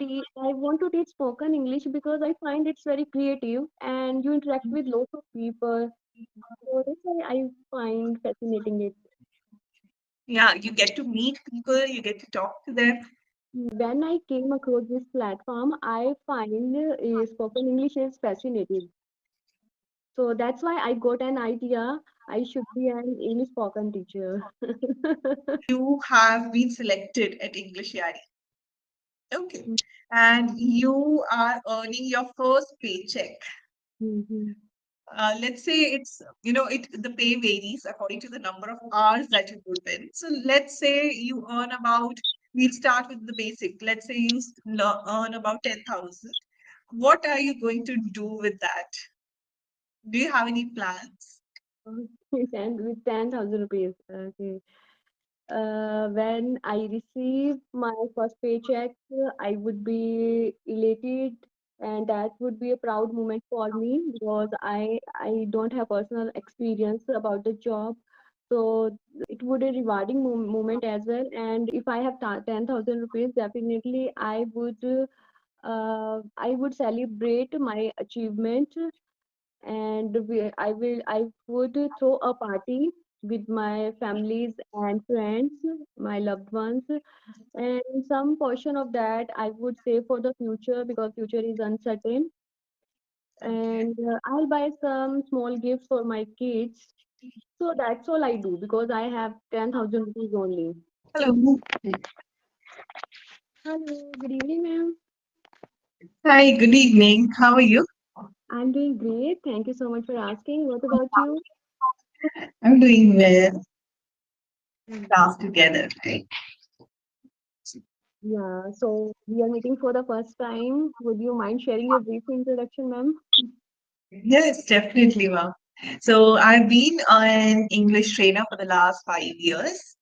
I want to teach spoken English because I find it's very creative and you interact with lots of people. So that's why I find fascinating it. Yeah, you get to meet people, you get to talk to them. When I came across this platform, I find spoken English is fascinating. So that's why I got an idea. I should be an English spoken teacher. You have been selected at English Yari. Okay. And you are earning your first paycheck. Mhm. Let's say the pay varies according to the number of hours that you put in. So let's say you earn about, we'll start with the basic. Let's say you earn about 10,000. What are you going to do with that? Do you have any plans? And with 10,000 rupees. Okay. When I receive my first paycheck, I would be elated, and that would be a proud moment for me because I don't have personal experience about the job, so it would a rewarding moment as well. And if I have 10,000 rupees, definitely I would celebrate my achievement and I would throw a party with my families and friends, my loved ones, and some portion of that I would save for the future because future is uncertain. Okay. And I'll buy some small gifts for my kids. So that's all I do because I have 10,000 rupees only. Hello. Hello, good evening, ma'am. Hi, good evening. How are you? I'm doing great. Thank you so much for asking. What about you? I'm doing well. Class together, right? Yeah, so we are meeting for the first time. Would you mind sharing your brief introduction, ma'am? Yes, definitely, ma'am. So I've been an English trainer for the last 5 years,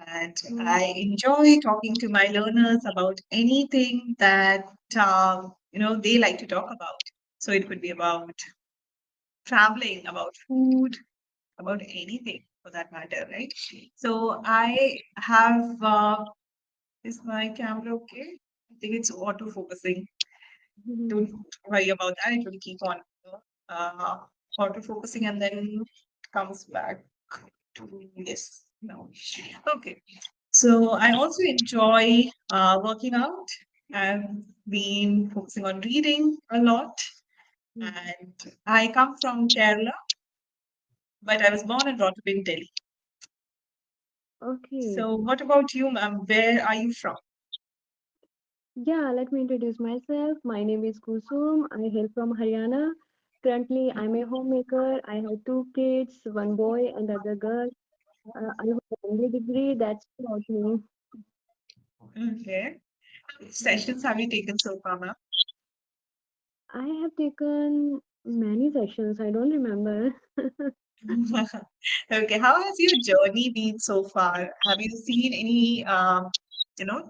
and Mm, I enjoy talking to my learners about anything that they like to talk about. So it could be about traveling, about food, about anything for that matter, right? So I have. Is my camera okay? I think it's auto focusing. mhm. Don't worry about that. It will keep on uh, auto focusing and then comes back to this. No. Okay. So I also enjoy working out. I've been focusing on reading a lot, Mhm. and I come from Kerala, but I was born and brought up in Delhi. Okay. So what about you, ma'am? Where are you from? Yeah, let me introduce myself. My name is Kusum. I hail from Haryana. Currently, I'm a homemaker. I have two kids, one boy and other girl. I have a MBA degree. That's about me. Okay. Sessions have you taken so far, ma'am? I have taken many sessions. I don't remember. Okay, how has your journey been so far? Have you seen any,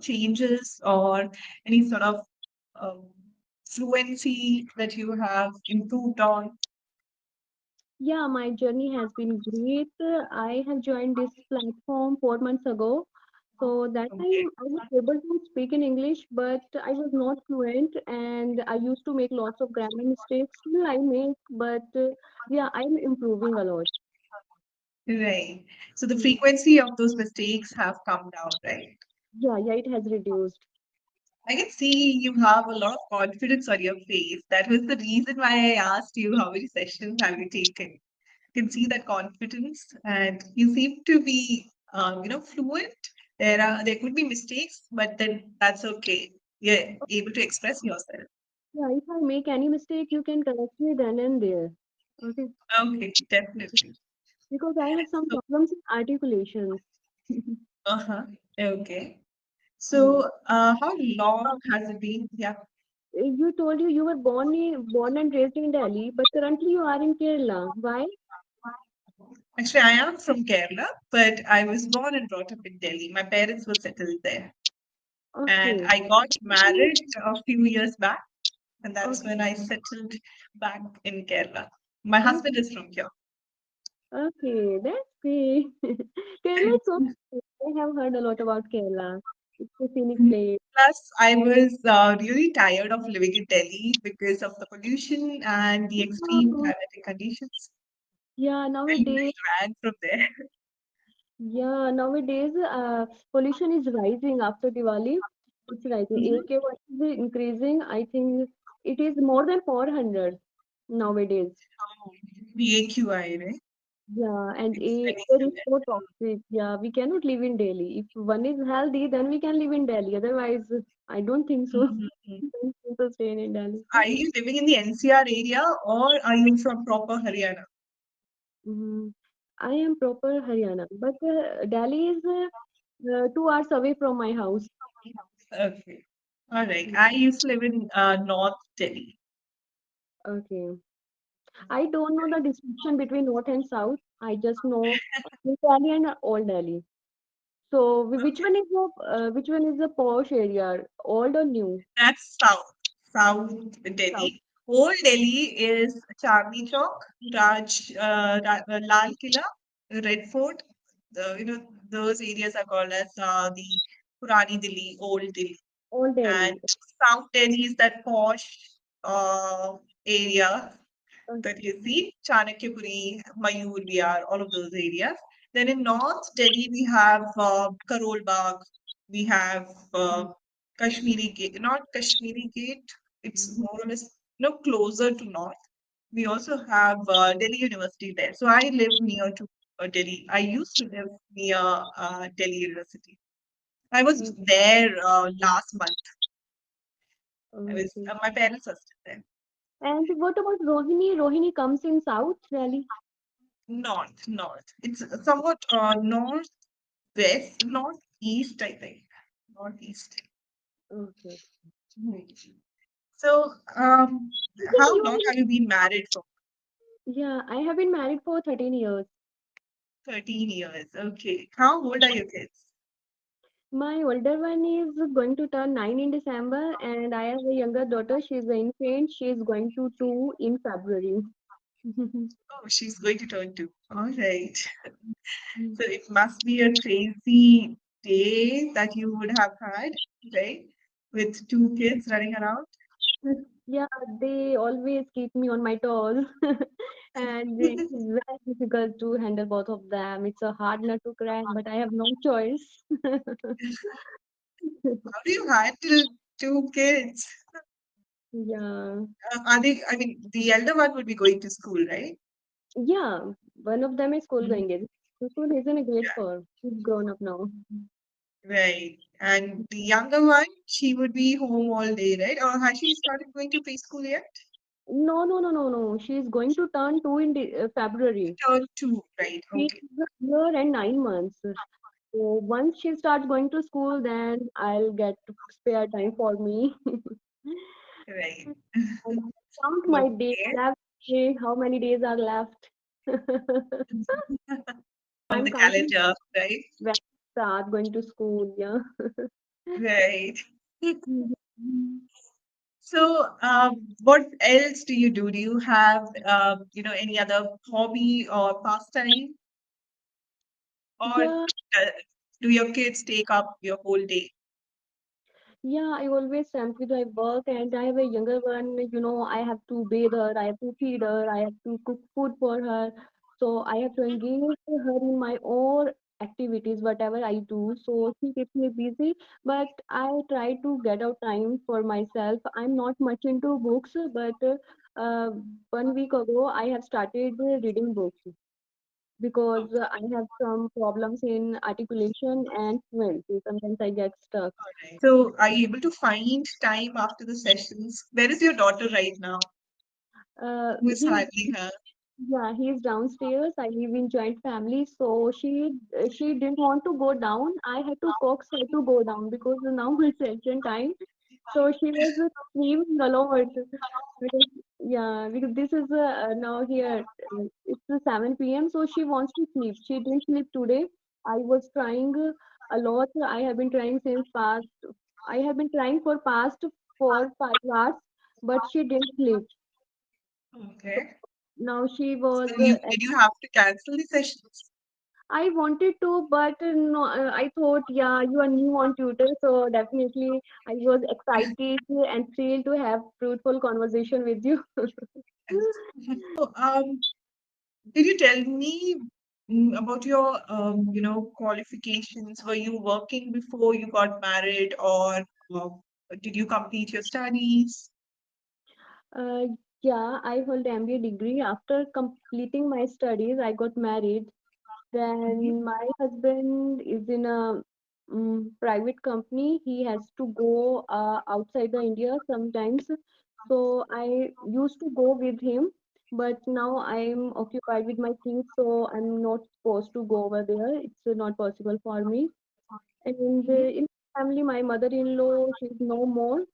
changes or any sort of um, fluency that you have improved on? Yeah, my journey has been great. I have joined this platform 4 months ago. So that Okay, time I was able to speak in English, but I was not fluent and I used to make lots of grammar mistakes. Still I make, but yeah, I'm improving a lot. right. So the Mm. frequency of those mistakes have come down, right? Yeah, yeah, it has reduced. I can see you have a lot of confidence on your face. That was the reason why I asked you how many sessions have you taken. Can see that confidence, and you seem to be fluent. There could be mistakes, but then that's okay. You're able to express yourself. Yeah, if I make any mistake, you can correct me then and there. Okay, Okay, definitely. because I have some So, problems in articulations. uh-huh. Okay. Yes. So, how long has it been? Yeah. You told you were born and raised in Delhi, but currently you are in Kerala. Why? Actually, I am from Kerala, but I was born and brought up in Delhi. My parents were settled there, and Okay. I got married a few years back, and that's Okay. when I settled back in Kerala. My husband Okay. is from here. Okay. That's great. Kerala is so nice. I have heard a lot about Kerala. It's a scenic Mm. place. Plus, I was really tired of living in Delhi because of the pollution and the extreme Yeah, climatic conditions. yeah, I nowadays, ran from there. yeah, nowadays, pollution is rising after Diwali. It's rising. Mhm. AQI is increasing. I think it is more than 400 nowadays. Oh, the AQI, right? Yeah, and It's very air is so severe. toxic. Yeah, we cannot live in Delhi. If one is healthy, then we can live in Delhi. Otherwise, I don't think so. Mhm. People staying in Delhi. Are you living in the NCR area or are you from proper Haryana? Mm, I am proper Haryana, but Delhi is 2 hours away from my house. Okay. All right. I used to live in North Delhi. Okay. I don't know the distinction between North and South. I just know New Delhi and Old Delhi. So which one is the posh area, old or new? That's South, South South. Delhi. Old Delhi is Chandni Chowk, Lal Killa, Red Fort. Those areas are called as the Purani Delhi, Old Delhi. Old And Delhi. South Delhi is that posh uh, area Okay. that you see, Chanakyapuri, Mayur Vihar, all of those areas. Then in North Delhi, we have Karol Bagh, we have Kashmiri Gate, not Kashmiri Gate, it's more or less closer to North. We also have Delhi University there. So I live near to Delhi. I used to live near Delhi University. I was Mm, there last month. okay. My parents are still there. And what about Rohini? Rohini comes in South Delhi. North, north. It's somewhat northwest, northeast, I think. Northeast. Okay. Hmm. So, I think how you long have you been married for? yeah, I have been married for 13 years. 13 years. Okay. How old are your kids? My older one is going to turn 9 in December, and I have a younger daughter. She's an infant. She's going to 2 in February. Oh, she's going to turn two. All right. So it must be a crazy day that you would have had, right? With two kids running around. Yeah, they always keep me on my toes, and it's very difficult to handle both of them. It's a hard nut to crack, but I have no choice. How do you handle two kids? Yeah, Are they, I mean, the elder one would be going to school, right? yeah. One of them is school Mhm. going. School is in a grade Yeah, 4. She's grown up now. right. And the younger one, she would be home all day, right? Or has she started going to preschool yet? No, no, no, no, no. She's going to turn 2 in February. Turn two, right? She's Okay, a year and 9 months. So once she starts going to school, then I'll get spare time for me. right. And I count my days Okay. left. See how many days are left. On I'm the counting calendar, right? when I start going to school. Yeah. Right. Mhm. So, what else do you do? Do you have, any other hobby or pastime, or Yeah, do your kids take up your whole day? yeah, I always am with my work, and I have a younger one. I have to bathe her, I have to feed her, I have to cook food for her. So I have to engage her in my own activities, whatever I do. So she keeps me busy, but I try to get out time for myself. I'm not much into books, but uh, 1 week ago I have started reading books because I have some problems in articulation and fluency. Sometimes I get stuck. So, are you able to find time after the sessions? Where is your daughter right now? Who is He's handling her? Yeah, he's downstairs. I live in joint family, so she didn't want to go down. I had to coax her to go down because now it's session time. So she was screaming a lot. Because, yeah, because this is now here. It's 7 p.m. So she wants to sleep. She didn't sleep today. I was trying a lot. I have been trying since past. I have been trying for past 4 5 hours, but she didn't sleep. Okay. Now she was So, did you have to cancel the sessions? I wanted to, but no, I thought, yeah, you are new on Twitter, so definitely I was excited and thrilled to have fruitful conversation with you. So, did you tell me about your, qualifications? Were you working before you got married, or did you complete your studies? Uh, yeah, I hold MBA degree. After completing my studies, I got married. Mhm. Then my husband is in a private company. He has to go outside the India sometimes. So I used to go with him, but now I'm occupied with my things, so I'm not supposed to go over there. It's not possible for me. And Mhm. in family, my mother-in-law, she's no more.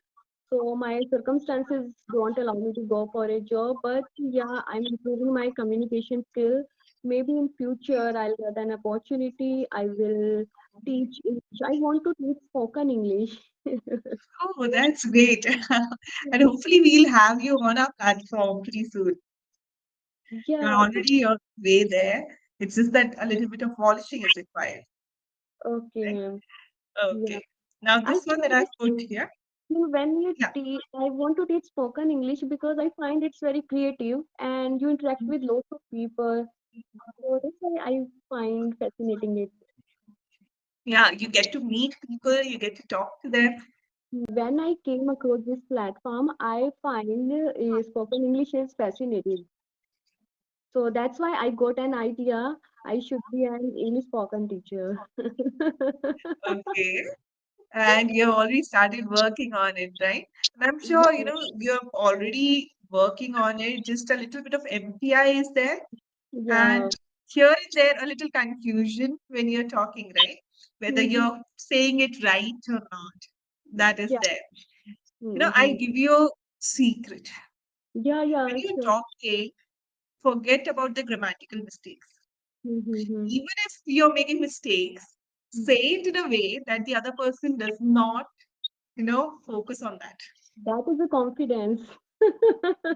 So my circumstances don't allow me to go for a job, but yeah, I'm improving my communication skill. Maybe in future I'll get an opportunity. I will teach English. I want to teach spoken English. Oh, that's great. And hopefully we'll have you on our platform pretty soon. You're Yeah, already on way there. It's just that a little bit of polishing is required, okay, right? ma'am. Yeah. Okay. Now I this one that find I've it put here. when you Yeah. teach, I want to teach spoken English because I find it's very creative and you interact with lots of people. So that's why I find fascinating it. Yeah, you get to meet people, you get to talk to them. When I came across this platform, I find spoken English is fascinating. So that's why I got an idea. I should be an English spoken teacher. Okay. And you've already started working on it, right? And I'm sure, Yeah, you're already working on it. Just a little bit of MPI is there. yeah. And here and there, a little confusion when you're talking, right? Whether Mm-hmm. you're saying it right or not. That is Yeah. there. I Mm-hmm. give you a secret. Yeah, When yeah, you're sure. talking, forget about the grammatical mistakes. Mm-hmm. Even if you're making mistakes, say it in a way that the other person does not, focus on that. That is a confidence.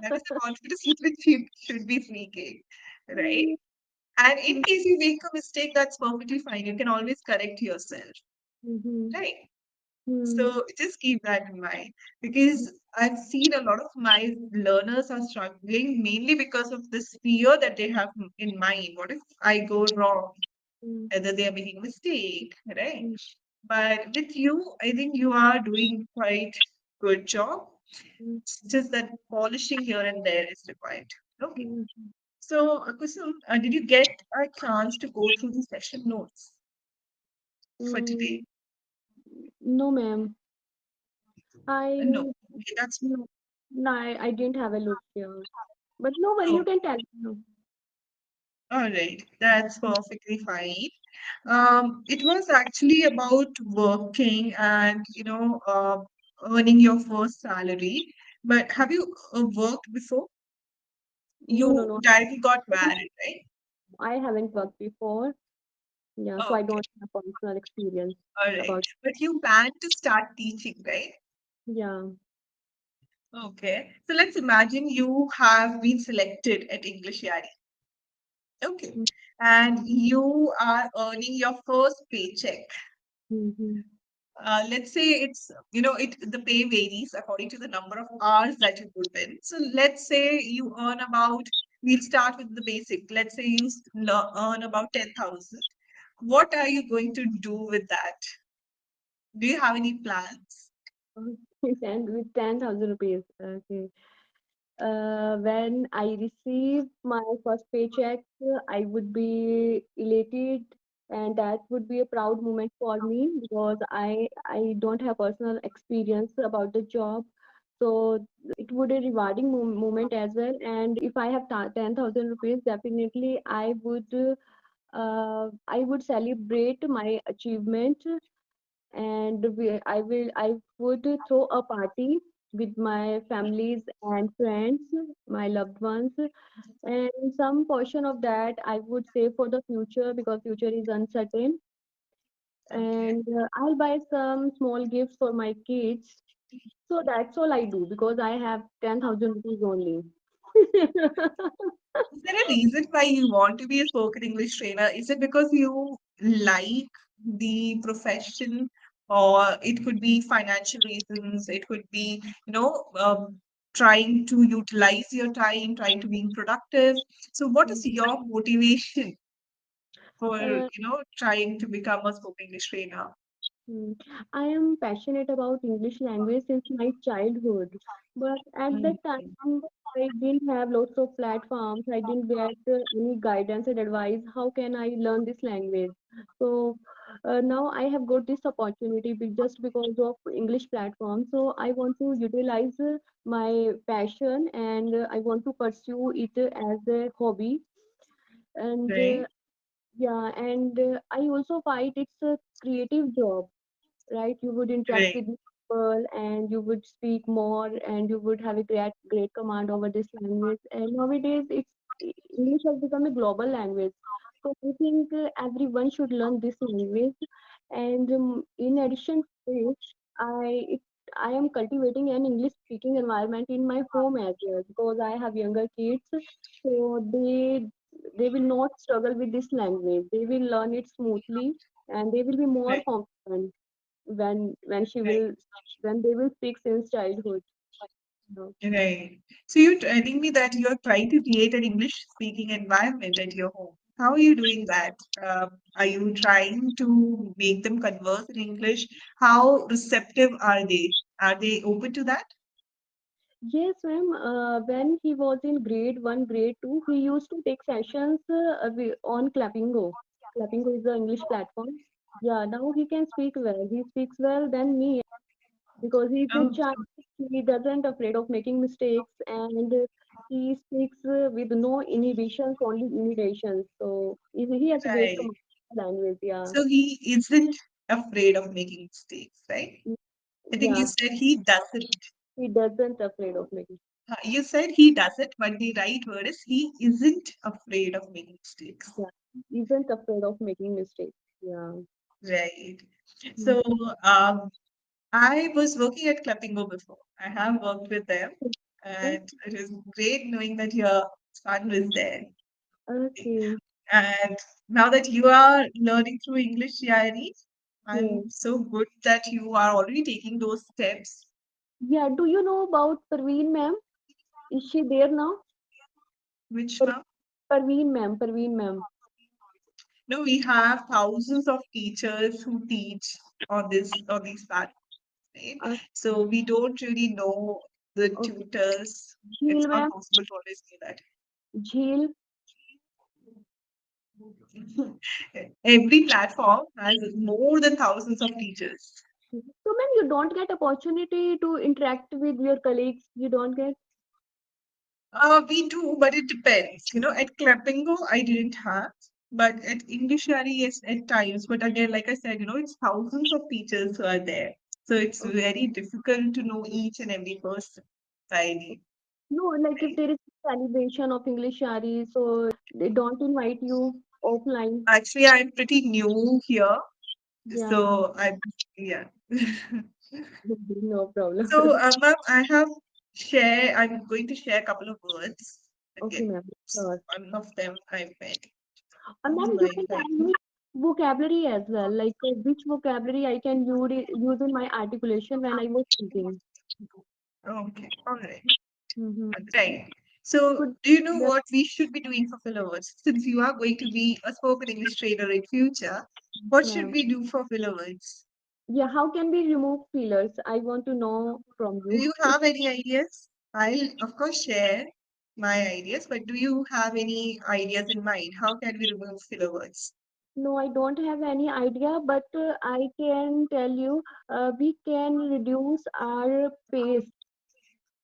That is the confidence which you should be seeking, right? And in case you make a mistake, that's perfectly fine. You can always correct yourself, Mm-hmm. right? Mm-hmm. So just keep that in mind because I've seen a lot of my learners are struggling mainly because of this fear that they have in mind. What if I go wrong? Whether they are making a mistake, right? But with you, I think you are doing quite good job. It's just that polishing here and there is required. Okay. Mm-hmm. So, Kusum, did you get a chance to go through the session notes for today? Mm, no, ma'am. No. I Okay, that's no, no, I didn't have a look here. But no worry, you oh, can tell me now. all right. That's perfectly fine. It was actually about working and earning your first salary. But have you worked before? No, no, You no. directly got married, right? I haven't worked before. Yeah, so I Okay, don't have personal experience all right. about. But you plan to start teaching, right? Yeah. Okay. So let's imagine you have been selected at English Yaari. Okay. And you are earning your first paycheck. Mm-hmm. Let's say the pay varies according to the number of hours that you put in. So let's say you earn about, we'll start with the basic. Let's say you earn about 10,000. What are you going to do with that? Do you have any plans? And with 10,000 rupees. Okay. When I receive my first paycheck, I would be elated, and that would be a proud moment for me because I don't have personal experience about the job, so it would a rewarding moment as well. And if I have 10,000 rupees, definitely I would celebrate my achievement, and I would throw a party with my families and friends, my loved ones, and some portion of that I would save for the future because future is uncertain. Okay. And I'll buy some small gifts for my kids. So that's all I do because I have 10,000 rupees only. Is there a reason why you want to be a spoken English trainer? Is it because you like the profession, or it could be financial reasons? It could be, trying to utilize your time, trying to be productive. So, what is your motivation for, Uh, trying to become a spoken English trainer? Hmm. I am passionate about English language since my childhood, but at that Mm, time I didn't have lots of platforms. I didn't get any guidance and advice. How can I learn this language? So now I have got this opportunity just because of English platform. So I want to utilize my passion and I want to pursue it as a hobby. And right, yeah, and I also find it's a creative job, right? You would interact right, with people and you would speak more and you would have a great command over this language. And nowadays, English has become a global language. So I think everyone should learn this language. And in addition to it, I it, I am cultivating an English speaking environment in my home as well because I have younger kids, so they will not struggle with this language. They will learn it smoothly and they will be more right, confident when she right. will when they will speak since childhood. No. Right. So you're telling me that you're trying to create an English speaking environment at your home. How are you doing that? Are you trying to make them converse in English? How receptive are they? Are they open to that? Yes, ma'am. When he was in grade one, grade two, he used to take sessions on Clappingo. Clappingo is the English platform. Yeah, now he can speak well. He speaks well than me because he's a Oh, child. He doesn't afraid of making mistakes and he speaks with no inhibitions, only imitations. So he has a great right. command of language. Yeah. So he isn't afraid of making mistakes, right? I think you Yeah, said he doesn't. he doesn't afraid of making. You said he doesn't, but the right word is he isn't afraid of making mistakes. Yeah, isn't afraid of making mistakes. Yeah. Right. So, Mhm. um, I was working at Clappingo before. I have worked with them, and it is great knowing that your son was there. Okay. And now that you are learning through English, Yaari, Yeah. I'm so good that you are already taking those steps. Yeah. Do you know about Parveen ma'am? Is she there now? Which Per- one? Parveen ma'am. Parveen ma'am. No, we have thousands of teachers who teach on these platforms, right? Uh, So we don't really know the okay. tutors. It's Jheel not ma'am. possible to always do that. Jheel. Every platform has more than thousands of teachers. So ma'am, you don't get opportunity to interact with your colleagues. You don't get. We do, but it depends. At Clappingo, I didn't have, but at English Yari, yes, at times. But again, like I said, it's thousands of teachers who are there. So it's Okay. very difficult to know each and every person by name, No, like if right? there is celebration of English Shari, so they don't invite you offline. Actually, I'm pretty new here. Yeah. So yeah. No problem. So, ma'am, I'm going to share a couple of words. Okay, Okay. ma'am. Sure. One of them I met. And Do then you you mind can if I tell me vocabulary as well, like which vocabulary I can use in my articulation when I was speaking. Okay, all right. Mm-hmm. Right. So, Could do you know the what we should be doing for filler words? Since you are going to be a spoken English trainer in future, what should ma'am. we do for filler words? Yeah, how can we remove fillers? I want to know from Do you. you have any ideas? I'll, of course, share my ideas, but do you have any ideas in mind? How can we remove filler words? No, I don't have any idea, but I can tell you we can reduce our pace.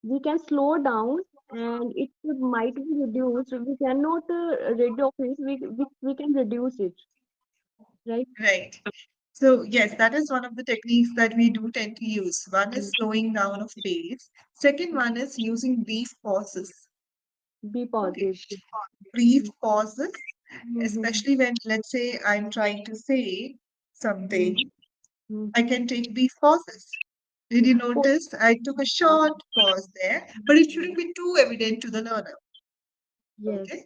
We can slow down and it might be reduced. We cannot rid of it. We can reduce it, right? Right. So, yes, that is one of the techniques that we do tend to use. One is Mm. slowing down of pace. Second one is using brief pauses. Be Okay. pauses. Brief pauses, Mm-hmm. especially when, let's say, I'm trying to say something, I can take brief pauses. Did you Po- notice? I took a short pause there, but it shouldn't be too evident to the learner. Yes, Okay?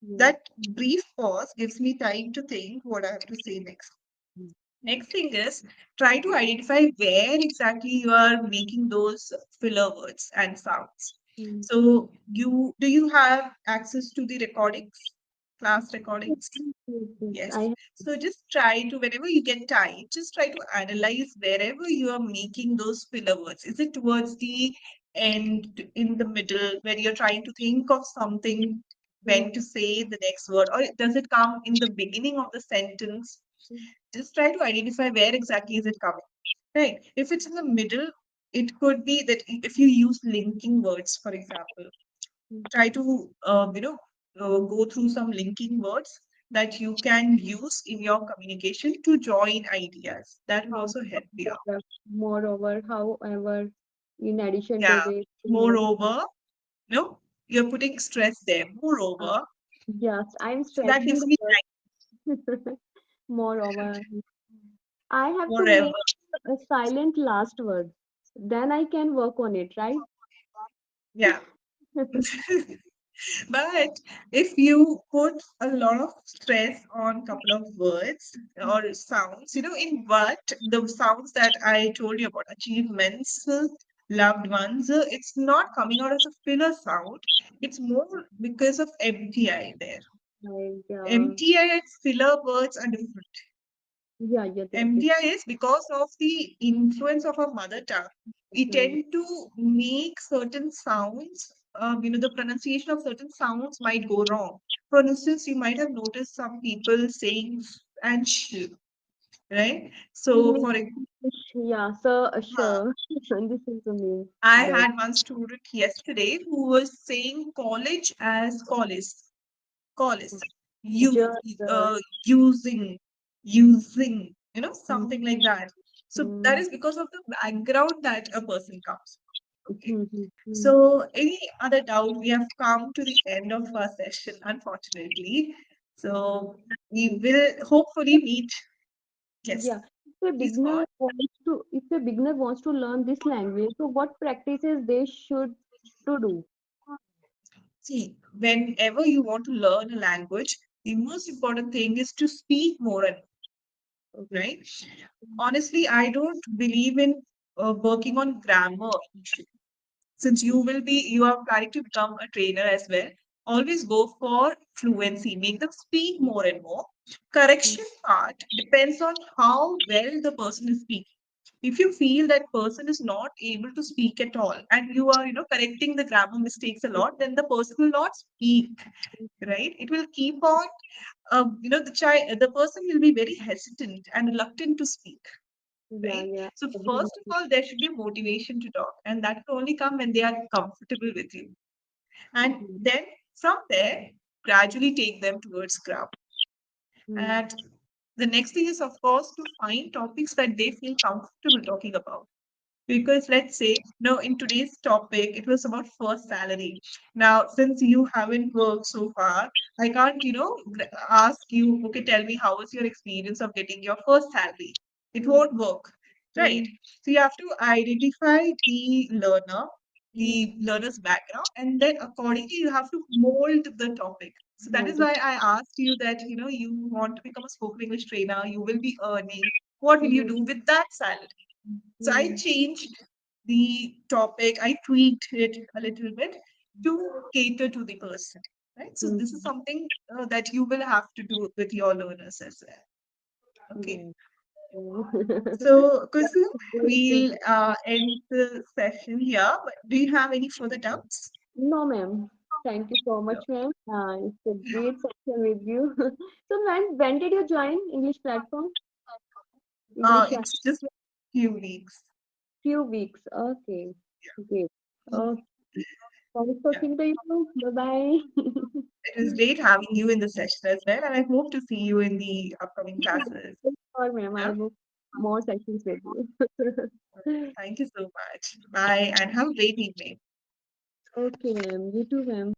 yes. That brief pause gives me time to think what I have to say next. Next thing is try to identify where exactly you are making those filler words and sounds. Mm. So you have access to the recordings, class Yes, recordings? yes, yes. I Yes. have. So just try to, whenever you get time, just try to analyze wherever you are making those filler words. Is it towards the end, in the middle, where you're trying to think of something, Mm, when to say the next word, or does it come in the beginning of the sentence? mm, Just try to identify where exactly is it coming. Right. If it's in the middle, it could be that if you use linking words, for example, mm. try to go through some linking words that you can use in your communication to join ideas. That will How, also help you out. moreover, however, in addition to Yeah. this, more. Moreover, no, you're putting stress there. Uh, Moreover, yes, I'm so that stressing gives the me word. Moreover, I have to moreover. make a silent last word. Then I can work on it, right? Yeah. But if you put a lot of stress on couple of words or sounds, in what the sounds that I told you about, achievements, loved ones, it's not coming out as a filler sound. It's more because of MTI there. Like, MTI and filler words are different. yeah, yeah, they're MTI is because of the influence of our mother tongue. We different. tend to make certain sounds, the pronunciation of certain sounds might go wrong. For instance, you might have noticed some people saying and sh, right? It So, means, yeah, so uh, sure. This is the mean I word. had one student yesterday who was saying college as college, you, Just, using, using, mm, something like that. So that mm, is because of the background that a person comes. Okay. mm, mm, mm. So any other doubt? We have come to the end of our session, unfortunately. So we will hopefully meet. Yes, Yeah. If a please go on. beginner wants to learn this language, so what practices they should to do? See, whenever you want to learn a language, the most important thing is to speak more and more, Okay. right? Honestly, I don't believe in working on grammar. Since you are planning to become a trainer as well, always go for fluency, make them speak more and more. Mm, Correction part depends on how well the person is speaking. If you feel that person is not able to speak at all and you are correcting the grammar mistakes a lot, then the person will not speak, right? It will keep on, the person will be very hesitant and reluctant to speak, yeah, right? yeah. So Agree first with of you. all, there should be motivation to talk, and that will only come when they are comfortable with you. And Mm, then from there, gradually take them towards grammar. mm, And the next thing is, of course, to find topics that they feel comfortable talking about. Because let's say, in today's topic, it was about first salary. Now, since you haven't worked so far, I can't, ask you, okay, tell me how was your experience of getting your first salary? It mm, won't work, right? mm, So you have to identify mm. the learner's background, and then accordingly, you have to mold the topic. So that is Model. why I asked you that, you want to become a spoken English trainer, you will be earning. What will you Mm, do with that salary? So I mm, changed the topic, I tweaked it a little bit to cater to the person, right? So mm, this is something that you will have to do with your learners as well. Okay. yeah. Mm. So, That's Kusu, a great thing. we'll end the session here. But do you have any further doubts? No, ma'am. Thank you so No. much, ma'am. It's a great session with you. So, when did you join English platform? English class? It's just a few weeks. Few weeks. Okay. Great. Okay. Thanks for Yeah. talking to you. Bye bye. It was great having you in the session as well, and I hope to see you in the upcoming classes. Sure, ma'am. Yeah. I'll book more sessions with you. Thank you so much. Bye, and have a great evening. Okay, ma'am. You too, ma'am.